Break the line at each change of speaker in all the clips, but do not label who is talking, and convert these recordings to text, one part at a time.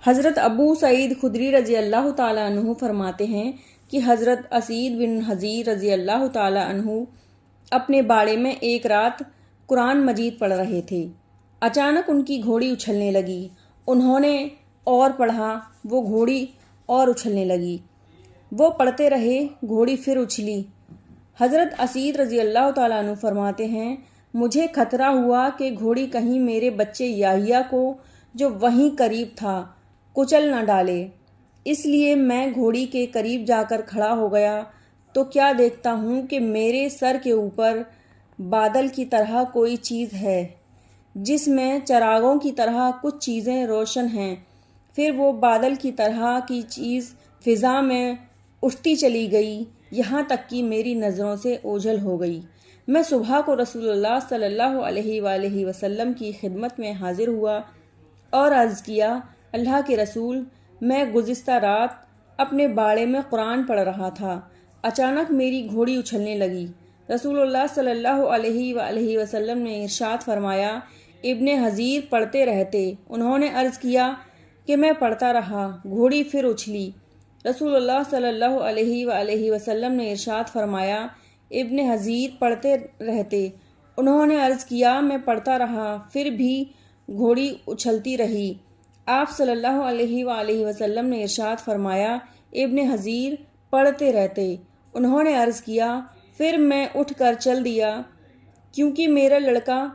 حضرت ابو سعید خدری رضی اللہ تعالیٰ عنہ فرماتے ہیں کہ حضرت اسید بن حضیر رضی اللہ تعالیٰ عنہ اپنے باڑے میں ایک رات قرآن مجید پڑھ رہے تھے۔ اچانک ان کی گھوڑی اچھلنے لگی۔ انہوں نے اور پڑھا، وہ گھوڑی اور اچھلنے لگی۔ وہ پڑھتے رہے، گھوڑی پھر اچھلی۔ حضرت اسید رضی اللہ تعالیٰ عنہ فرماتے ہیں مجھے خطرہ ہوا کہ گھوڑی کہیں میرے بچے یحییٰ کو جو وہیں قریب تھا کچل نہ ڈالے، اس لیے میں گھوڑی کے قریب جا کر کھڑا ہو گیا تو کیا دیکھتا ہوں کہ میرے سر کے اوپر بادل کی طرح کوئی چیز ہے جس میں چراغوں کی طرح کچھ چیزیں روشن ہیں۔ پھر وہ بادل کی طرح کی چیز فضا میں اٹھتی چلی گئی یہاں تک کہ میری نظروں سے اوجھل ہو گئی۔ میں صبح کو رسول اللہ صلی اللہ علیہ وآلہ وسلم کی خدمت میں حاضر ہوا اور عرض کیا، اللہ کے رسول، میں گزشتہ رات اپنے باڑے میں قرآن پڑھ رہا تھا، اچانک میری گھوڑی اچھلنے لگی۔ رسول اللہ صلی اللہ علیہ وآلہ وسلم نے ارشاد فرمایا، ابن حضیر پڑھتے رہتے۔ انہوں نے عرض کیا کہ میں پڑھتا رہا، گھوڑی پھر اچھلی۔ رسول اللہ صلی اللہ علیہ وآلہ وسلم نے ارشاد فرمایا، ابن حضیر پڑھتے رہتے۔ انہوں نے عرض کیا، میں پڑھتا رہا، پھر بھی گھوڑی اچھلتی رہی۔ آپ صلی اللہ علیہ وآلہ وسلم نے ارشاد فرمایا، ابن حضیر پڑھتے رہتے۔ انہوں نے عرض کیا، پھر میں اٹھ کر چل دیا کیونکہ میرا لڑکا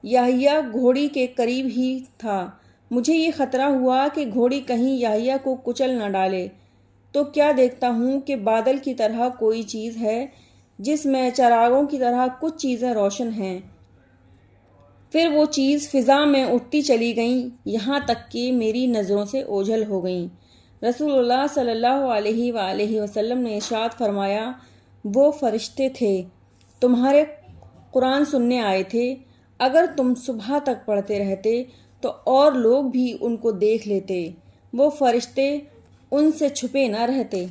یحییٰ گھوڑی کے قریب ہی تھا۔ مجھے یہ خطرہ ہوا کہ گھوڑی کہیں یحییٰ کو کچل نہ ڈالے تو کیا دیکھتا ہوں کہ بادل کی طرح کوئی چیز ہے جس میں چراغوں کی طرح کچھ چیزیں روشن ہیں۔ پھر وہ چیز فضا میں اٹھتی چلی گئیں یہاں تک کہ میری نظروں سے اوجھل ہو گئیں۔ رسول اللہ صلی اللہ علیہ وآلہ وسلم نے ارشاد فرمایا، وہ فرشتے تھے، تمہارے قرآن سننے آئے تھے۔ اگر تم صبح تک پڑھتے رہتے تو اور لوگ بھی ان کو دیکھ لیتے۔ وہ فرشتے ان سے چھپے نہ رہتے۔